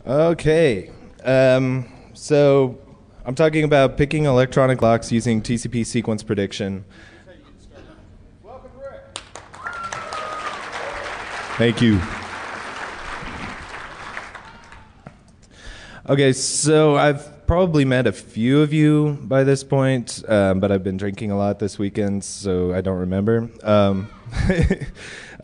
Okay, so I'm talking about picking electronic locks using TCP sequence prediction. Welcome, Rick. Thank you. Okay, so I've probably met a few of you by this point, but I've been drinking a lot this weekend, so I don't remember.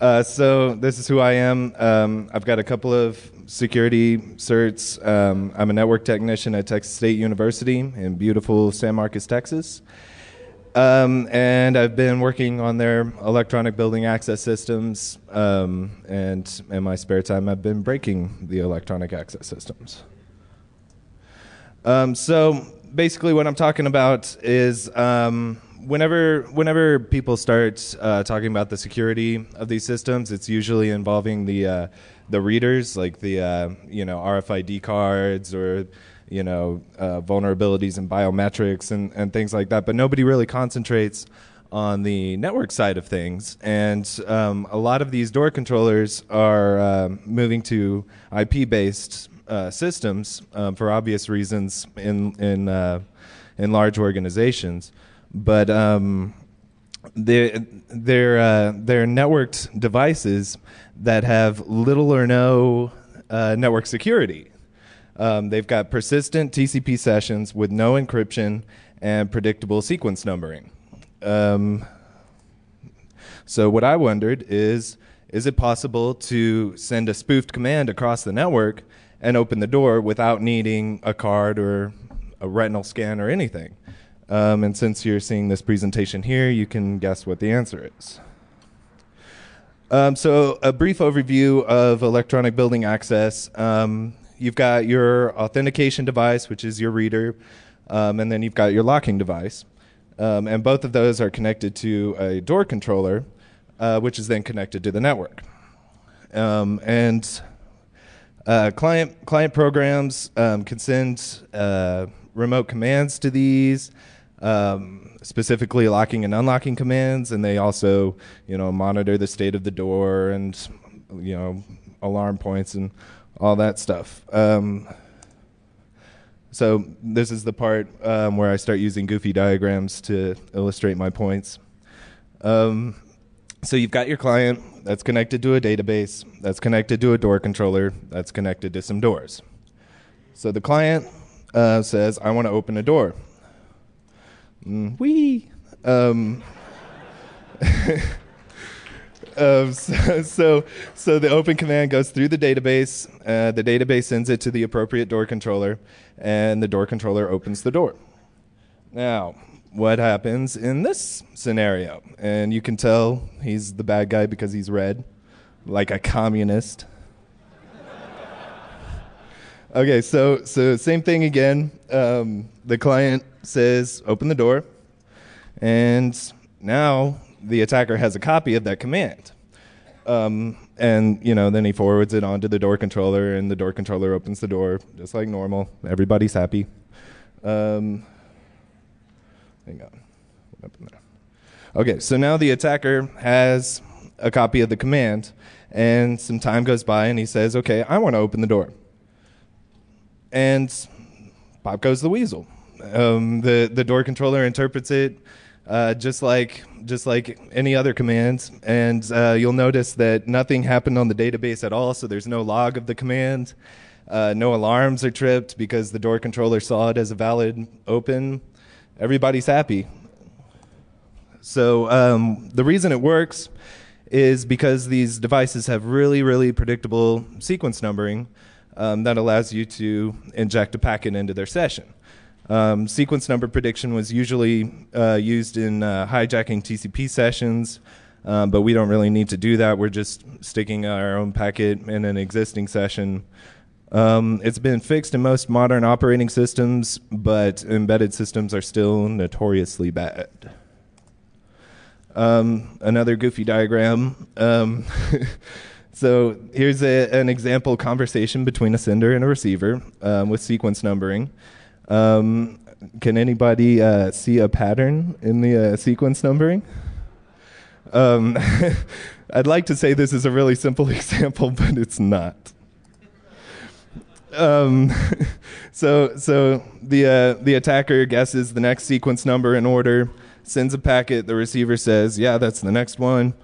So this is who I am. I've got a couple of security certs. I'm a network technician at Texas State University in beautiful San Marcos, Texas. And I've been working on their electronic building access systems, and in my spare time I've been breaking the electronic access systems. So basically what I'm talking about is whenever people start talking about the security of these systems, it's usually involving the readers, like the RFID cards or vulnerabilities in biometrics and things like that. But nobody really concentrates on the network side of things. And a lot of these door controllers are moving to IP-based systems for obvious reasons in large organizations. But they're networked devices that have little or no network security. They've got persistent TCP sessions with no encryption and predictable sequence numbering. So what I wondered is it possible to send a spoofed command across the network and open the door without needing a card or a retinal scan or anything? And since you're seeing this presentation here, you can guess what the answer is. So a brief overview of electronic building access. You've got your authentication device, which is your reader, and then you've got your locking device. And both of those are connected to a door controller, which is then connected to the network. Client programs can send remote commands to these, specifically locking and unlocking commands, and they also, monitor the state of the door and, alarm points and all that stuff. So this is the part where I start using goofy diagrams to illustrate my points. So you've got your client that's connected to a database, that's connected to a door controller, that's connected to some doors. So the client says, I want to open a door. Whee! So the open command goes through the database. The database sends it to the appropriate door controller, and the door controller opens the door. Now, what happens in this scenario? And you can tell he's the bad guy because he's red, like a communist. Okay, so same thing again. The client says, open the door, and now the attacker has a copy of that command. And, then he forwards it onto the door controller, and the door controller opens the door just like normal. Everybody's happy. Hang on. Up in there. Okay, so now the attacker has a copy of the command, and some time goes by, and he says, okay, I want to open the door. And pop goes the weasel. The door controller interprets it just like any other command, and you'll notice that nothing happened on the database at all, so there's no log of the command. No alarms are tripped because the door controller saw it as a valid open. Everybody's happy. So the reason it works is because these devices have really, really predictable sequence numbering that allows you to inject a packet into their session. Sequence number prediction was usually used in hijacking TCP sessions, but we don't really need to do that. We're just sticking our own packet in an existing session. It's been fixed in most modern operating systems, but embedded systems are still notoriously bad. Another goofy diagram. So here's an example conversation between a sender and a receiver with sequence numbering. Can anybody see a pattern in the sequence numbering? I'd like to say this is a really simple example, but it's not. Um, so the attacker guesses the next sequence number in order, sends a packet. The receiver says, "Yeah, that's the next one."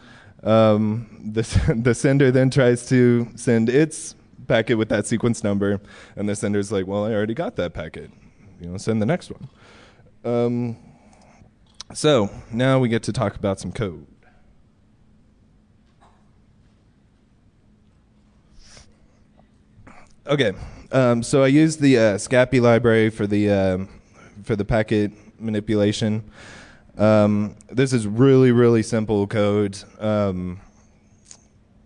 The sender then tries to send its packet with that sequence number, and the sender's like, "Well, I already got that packet. Send the next one." So now we get to talk about some code. Okay, so I used the Scapy library for the packet manipulation. This is really, really simple code,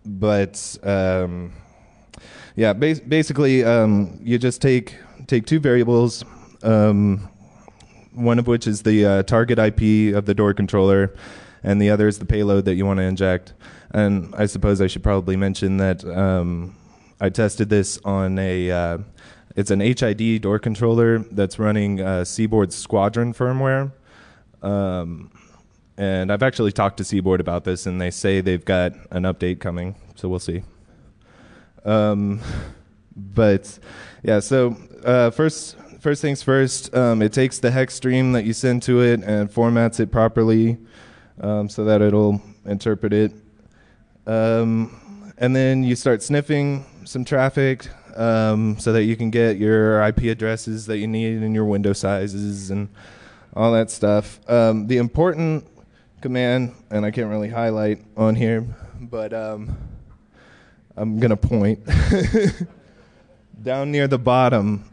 but yeah, basically you just take two variables, one of which is the target IP of the door controller, and the other is the payload that you want to inject. And I suppose I should probably mention that I tested this on it's an HID door controller that's running Seaboard's Squadron firmware. And I've actually talked to Seaboard about this, and they say they've got an update coming, so we'll see. But yeah, so first things first, it takes the hex stream that you send to it and formats it properly so that it'll interpret it. And then you start sniffing some traffic so that you can get your IP addresses that you need and your window sizes and all that stuff. The important command, and I can't really highlight on here, but I'm going to point. Down near the bottom,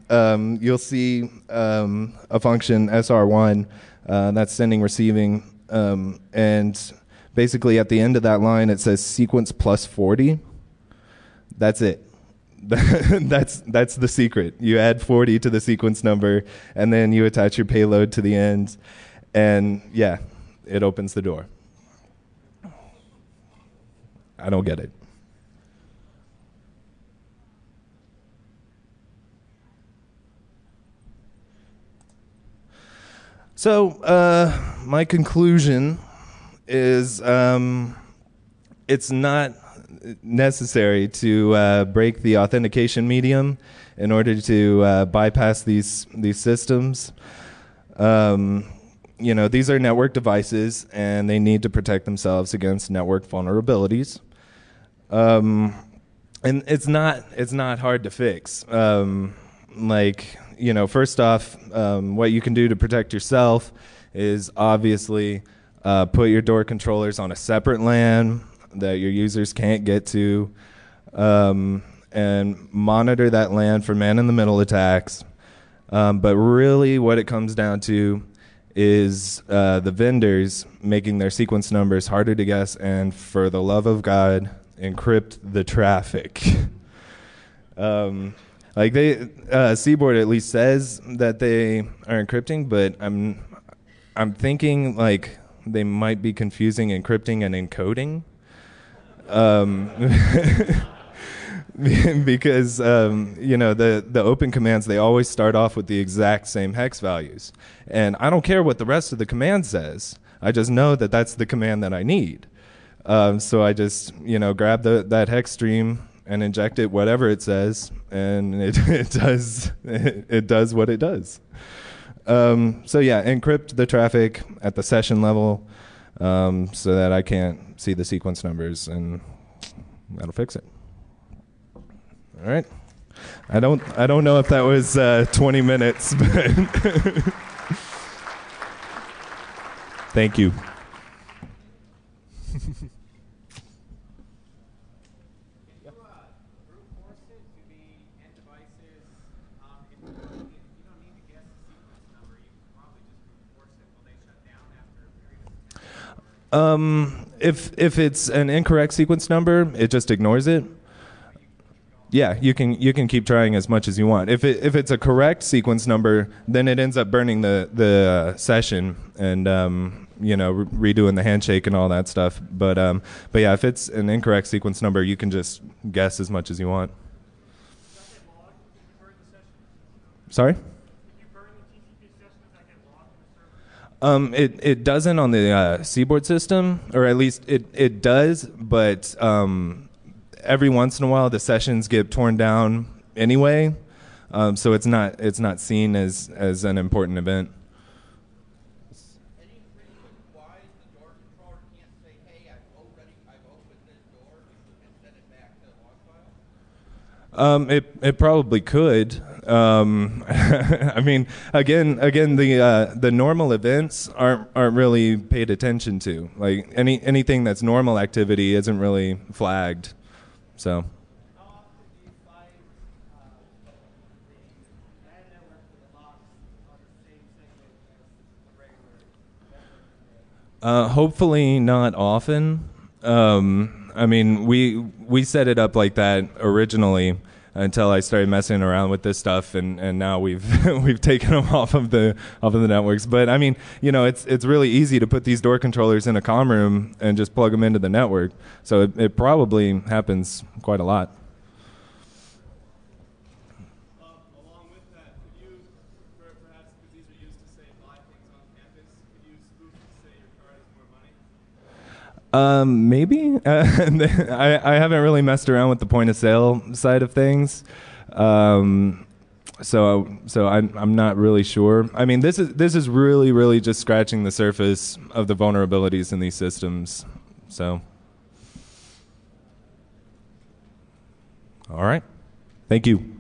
you'll see a function, SR1, that's sending, receiving, and basically at the end of that line it says sequence plus 40. That's it. That's the secret. You add 40 to the sequence number, and then you attach your payload to the end, and yeah, it opens the door. I don't get it. So my conclusion is it's not necessary to break the authentication medium in order to bypass these systems. These are network devices, and they need to protect themselves against network vulnerabilities. And it's not hard to fix. First off, what you can do to protect yourself is obviously put your door controllers on a separate LAN that your users can't get to, and monitor that LAN for man-in-the-middle attacks. But really what it comes down to is the vendors making their sequence numbers harder to guess, and for the love of God, encrypt the traffic. Seaboard at least says that they are encrypting, but I'm thinking like they might be confusing encrypting and encoding. Because the open commands, they always start off with the exact same hex values, and I don't care what the rest of the command says. I just know that that's the command that I need. So I just grab that hex stream and inject it whatever it says, and it does what it does. So yeah, encrypt the traffic at the session level so that I can't see the sequence numbers, and that'll fix it. All right. I don't know if that was 20 minutes, but thank you. If it's an incorrect sequence number, it just ignores it. Yeah, you can keep trying as much as you want. If it's a correct sequence number, then it ends up burning the session and redoing the handshake and all that stuff. But yeah, if it's an incorrect sequence number, you can just guess as much as you want. Sorry? It doesn't on the Seaboard system, or at least it does, but every once in a while the sessions get torn down anyway. So it's not seen as an important event. Any reason why the door controller can't say, "Hey, I've opened this door," and send it back to the log file? It probably could. I mean, again, the normal events aren't really paid attention to. Like anything that's normal activity isn't really flagged. So. How often do you find the LAN network for the locks on the same segment as the regular network? Hopefully not often. I mean, we set it up like that originally until I started messing around with this stuff, and now we've we've taken them off of the networks. But I mean, it's really easy to put these door controllers in a comm room and just plug them into the network. So it probably happens quite a lot. Along with that, could you, perhaps because these are used to say buy things on campus, could you spoof to say your card is more money? Maybe. I haven't really messed around with the point of sale side of things, so I'm not really sure. I mean, this is really just scratching the surface of the vulnerabilities in these systems. So, all right, thank you.